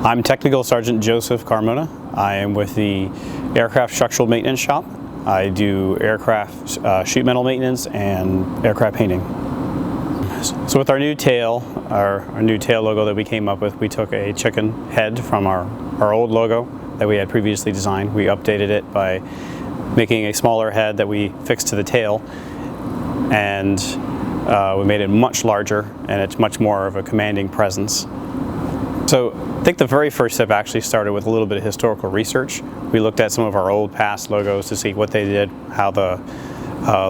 I'm Technical Sergeant Joseph Carmona. I am with the Aircraft Structural Maintenance Shop. I do aircraft sheet metal maintenance and aircraft painting. So with our new tail, our new tail logo that we came up with, we took a chicken head from our old logo that we had previously designed. We updated it by making a smaller head that we fixed to the tail, and we made it much larger, and it's much more of a commanding presence. So I think the very first step actually started with a little bit of historical research. We looked at some of our old past logos to see what they did, how the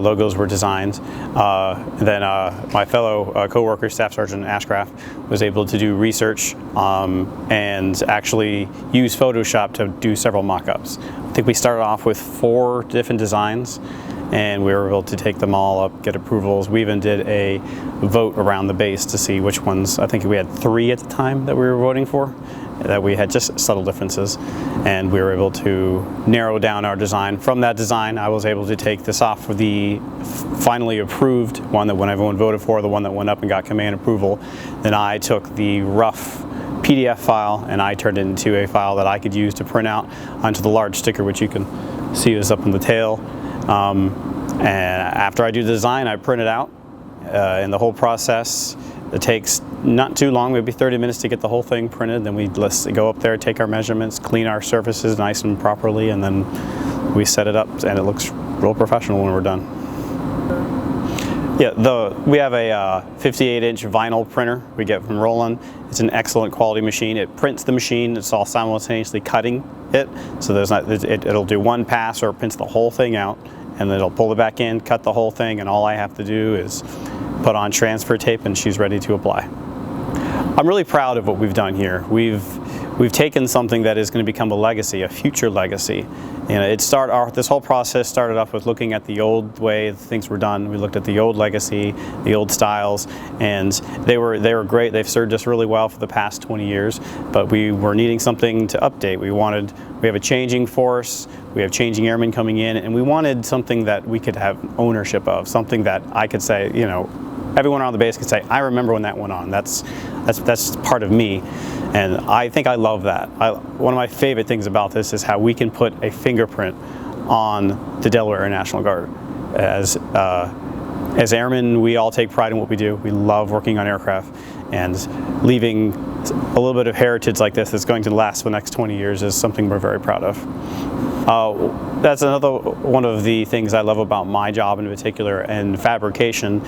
logos were designed. Then my fellow co-worker, Staff Sergeant Ashcraft, was able to do research and actually use Photoshop to do several mock-ups. I think we started off with 4 different designs, and we were able to take them all up, get approvals. We even did a vote around the base to see which ones. I think we had 3 at the time that we were voting for, that we had just subtle differences, and we were able to narrow down our design. From that design, I was able to take this off of the finally approved one that when everyone voted for, the one that went up and got command approval. Then I took the rough PDF file and I turned it into a file that I could use to print out onto the large sticker, which you can see is up in the tail. And after I do the design, I print it out, and the whole process, it takes not too long, maybe 30 minutes to get the whole thing printed. Then we go up there, take our measurements, clean our surfaces nice and properly, and then we set it up, and it looks real professional when we're done. Yeah, we have a 58-inch vinyl printer we get from Roland. It's an excellent quality machine. It prints the machine. It's all simultaneously cutting it, so it'll do one pass, or it prints the whole thing out, and then it'll pull it back in, cut the whole thing, and all I have to do is put on transfer tape, and she's ready to apply. I'm really proud of what we've done here. We've taken something that is going to become a legacy, a future legacy. You know, this whole process started off with looking at the old way things were done. We looked at the old legacy, the old styles, and they were great. They've served us really well for the past 20 years, but we were needing something to update. We have a changing force, we have changing airmen coming in, and we wanted something that we could have ownership of, something that I could say, you know, everyone on the base could say, I remember when that went on. That's part of me. And I think I love that. One of my favorite things about this is how we can put a fingerprint on the Delaware Air National Guard. As airmen, we all take pride in what we do. We love working on aircraft, and leaving a little bit of heritage like this that's going to last for the next 20 years is something we're very proud of. That's another one of the things I love about my job in particular. And fabrication,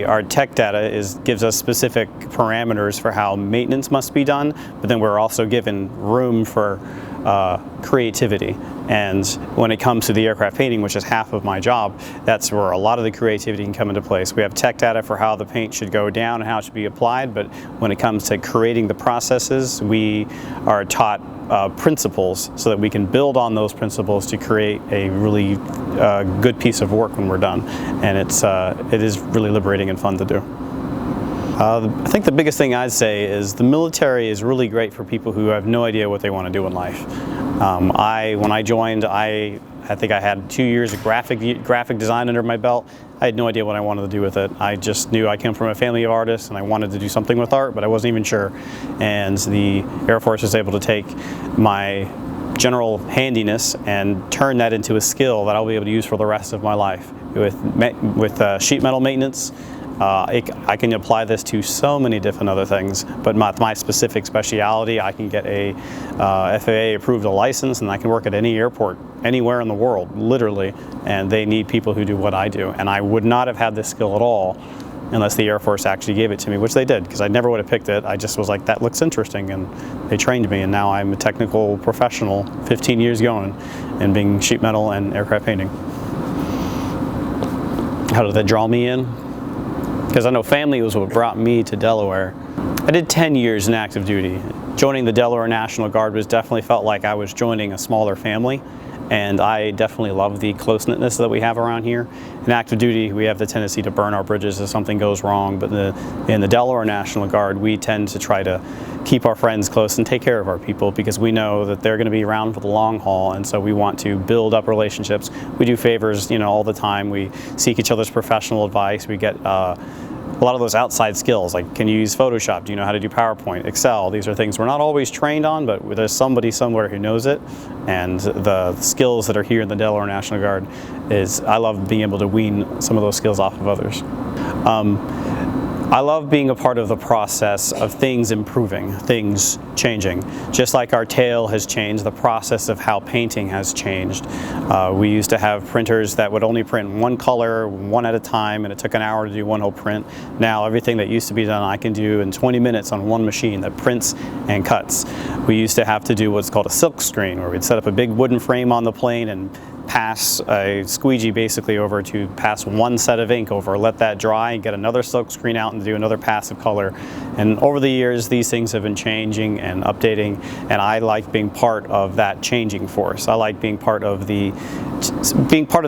our tech data gives us specific parameters for how maintenance must be done, but then we're also given room for creativity. And when it comes to the aircraft painting, which is half of my job, that's where a lot of the creativity can come into place. We have tech data for how the paint should go down and how it should be applied, but when it comes to creating the processes, we are taught principles so that we can build on those principles to create a really good piece of work when we're done. And it is really liberating and fun to do. I think the biggest thing I'd say is the military is really great for people who have no idea what they want to do in life. When I joined, I think I had 2 years of graphic design under my belt. I had no idea what I wanted to do with it. I just knew I came from a family of artists and I wanted to do something with art, but I wasn't even sure. And the Air Force was able to take my general handiness and turn that into a skill that I'll be able to use for the rest of my life. With sheet metal maintenance, I can apply this to so many different other things, but my specific speciality, I can get a FAA approved a license, and I can work at any airport anywhere in the world, literally, and they need people who do what I do. And I would not have had this skill at all unless the Air Force actually gave it to me, which they did, because I never would have picked it. I just was like, that looks interesting, and they trained me, and now I'm a technical professional, 15 years going, in being sheet metal and aircraft painting. How did that draw me in? Because I know family was what brought me to Delaware. I did 10 years in active duty. Joining the Delaware National Guard definitely felt like I was joining a smaller family, and I definitely love the close-knitness that we have around here. In active duty, we have the tendency to burn our bridges if something goes wrong, but in the Delaware National Guard, we tend to try to keep our friends close and take care of our people, because we know that they're going to be around for the long haul, and so we want to build up relationships. We do favors, all the time. We seek each other's professional advice. We get a lot of those outside skills, like can you use Photoshop? Do you know how to do PowerPoint, Excel? These are things we're not always trained on, but there's somebody somewhere who knows it. And the skills that are here in the Delaware National Guard I love being able to wean some of those skills off of others. I love being a part of the process of things improving, things changing. Just like our tail has changed, the process of how painting has changed. We used to have printers that would only print one color, one at a time, and it took an hour to do one whole print. Now everything that used to be done I can do in 20 minutes on one machine that prints and cuts. We used to have to do what's called a silk screen, where we'd set up a big wooden frame on the plane and pass a squeegee basically over to pass one set of ink over, let that dry and get another silk screen out and do another pass of color. And over the years these things have been changing and updating, and I like being part of that changing force. I like being part of the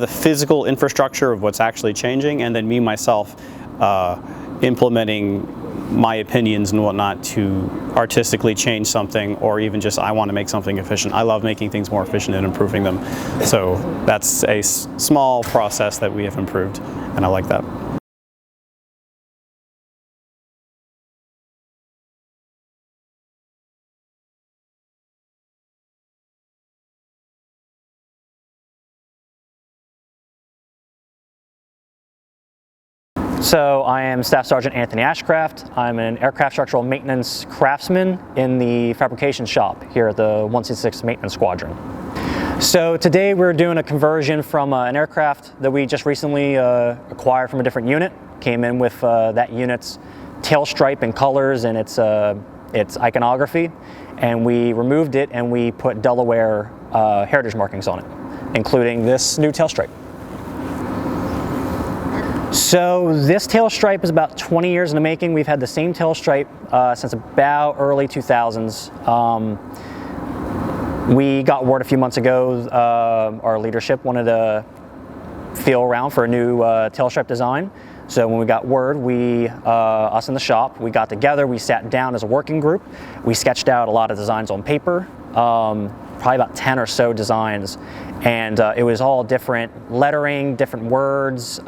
physical infrastructure of what's actually changing, and then me myself implementing my opinions and whatnot to artistically change something, or even just I want to make something efficient. I love making things more efficient and improving them. So that's a small process that we have improved, and I like that. So I am Staff Sergeant Anthony Ashcraft. I'm an aircraft structural maintenance craftsman in the fabrication shop here at the 166th Maintenance Squadron. So today we're doing a conversion from an aircraft that we just recently acquired from a different unit. Came in with that unit's tail stripe and colors and its iconography, and we removed it and we put Delaware heritage markings on it, including this new tail stripe. So this tail stripe is about 20 years in the making. We've had the same tail stripe since about early 2000s. We got word a few months ago, our leadership wanted to feel around for a new tail stripe design. So when we got word, us in the shop, we got together, we sat down as a working group. We sketched out a lot of designs on paper, probably about 10 or so designs. And it was all different lettering, different words,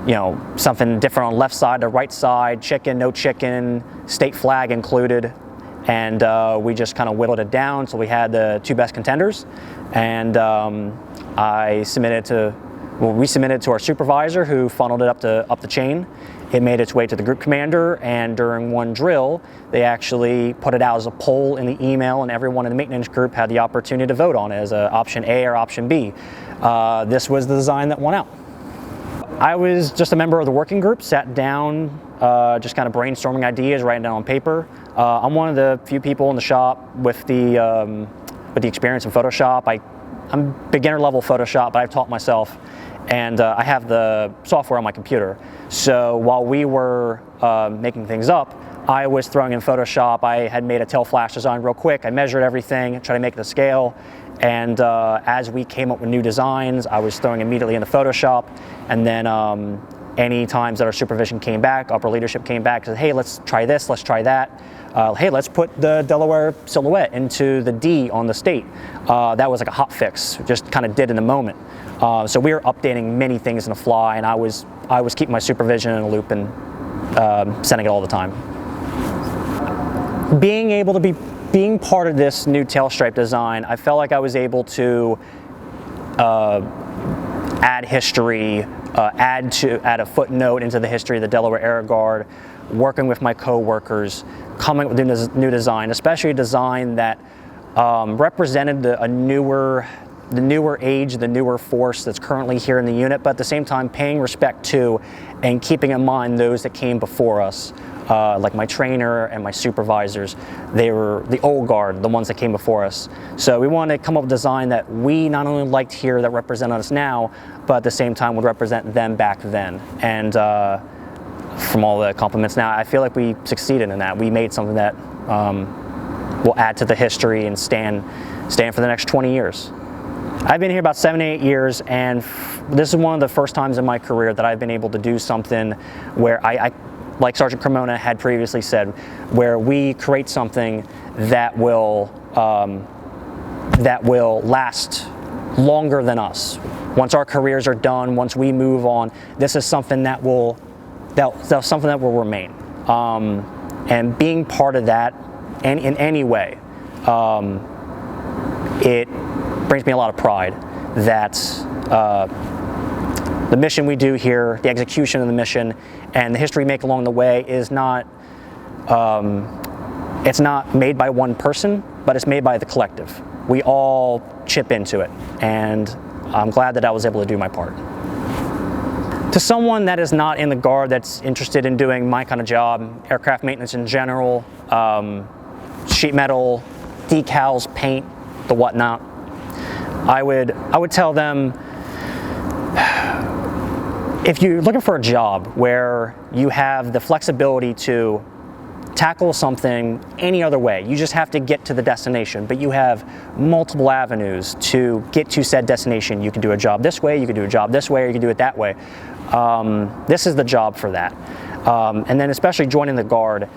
you know, something different on left side to right side, chicken, no chicken, state flag included. And we just kind of whittled it down so we had the two best contenders. And we submitted to our supervisor, who funneled it up the chain. It made its way to the group commander, and during one drill, they actually put it out as a poll in the email, and everyone in the maintenance group had the opportunity to vote on it as option A or option B. This was the design that won out. I was just a member of the working group, sat down, just kind of brainstorming ideas, writing down on paper. I'm one of the few people in the shop with the experience in Photoshop. I'm beginner level Photoshop, but I've taught myself, and I have the software on my computer. So while we were making things up, I was throwing in Photoshop. I had made a tail flash design real quick. I measured everything, tried to make it to scale, and as we came up with new designs, I was throwing immediately into Photoshop, and then any times that our supervision came back, upper leadership came back, said, hey, let's try this, let's try that. Hey, let's put the Delaware silhouette into the D on the state. That was like a hot fix, just kind of did in the moment. So we were updating many things in the fly, and I was keeping my supervision in a loop and sending it all the time. Being part of this new tail stripe design, I felt like I was able to add history, add a footnote into the history of the Delaware Air Guard, working with my co-workers, coming up with a new design, especially a design that represented the newer age, the newer force that's currently here in the unit, but at the same time paying respect to and keeping in mind those that came before us. Like my trainer and my supervisors, they were the old guard, the ones that came before us. So we wanted to come up with a design that we not only liked here that represented us now, but at the same time would represent them back then. And from all the compliments now, I feel like we succeeded in that. We made something that will add to the history and stand for the next 20 years. I've been here about 7 to 8 years, and this is one of the first times in my career that I've been able to do something where I like Sergeant Cremona had previously said, where we create something that will last longer than us. Once our careers are done, once we move on, this is something that will that's something that will remain. And being part of that, and in any way, it brings me a lot of pride that the mission we do here, the execution of the mission, and the history we make along the way is not, it's not made by one person, but it's made by the collective. We all chip into it, and I'm glad that I was able to do my part. To someone that is not in the Guard, that's interested in doing my kind of job, aircraft maintenance in general, sheet metal, decals, paint, the whatnot, I would tell them, if you're looking for a job where you have the flexibility to tackle something any other way, you just have to get to the destination, but you have multiple avenues to get to said destination. You can do a job this way, you can do a job this way, or you can do it that way. This is the job for that. And then especially joining the Guard,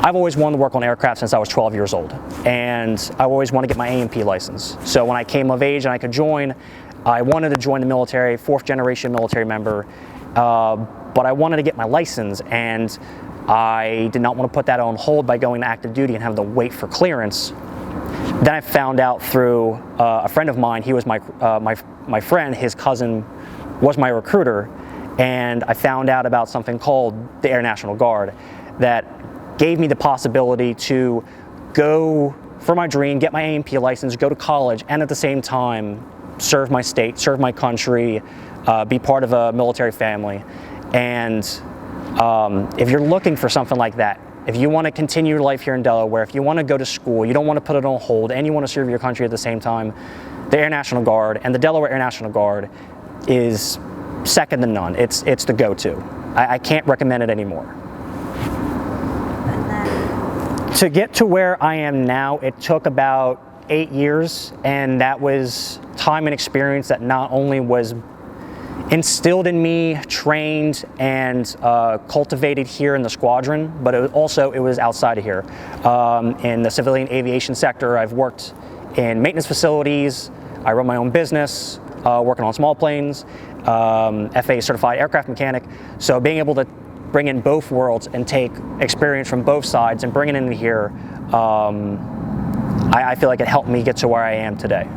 I've always wanted to work on aircraft since I was 12 years old, and I always wanted to get my A&P license. So when I came of age and I could join, I wanted to join the military, 4th generation military member, but I wanted to get my license, and I did not want to put that on hold by going to active duty and having to wait for clearance. Then I found out through a friend of mine, he was my friend, his cousin was my recruiter, and I found out about something called the Air National Guard that gave me the possibility to go for my dream, get my A&P license, go to college, and at the same time serve my state, serve my country, be part of a military family. And if you're looking for something like that, if you want to continue your life here in Delaware, if you want to go to school, you don't want to put it on hold, and you want to serve your country at the same time, the Air National Guard and the Delaware Air National Guard is second to none. It's the go-to. I can't recommend it anymore. To get to where I am now, it took about 8 years, and that was time and experience that not only was instilled in me, trained, and cultivated here in the squadron, but it was outside of here. In the civilian aviation sector, I've worked in maintenance facilities, I run my own business, working on small planes, FAA certified aircraft mechanic. So being able to bring in both worlds and take experience from both sides and bring it into here, I feel like it helped me get to where I am today.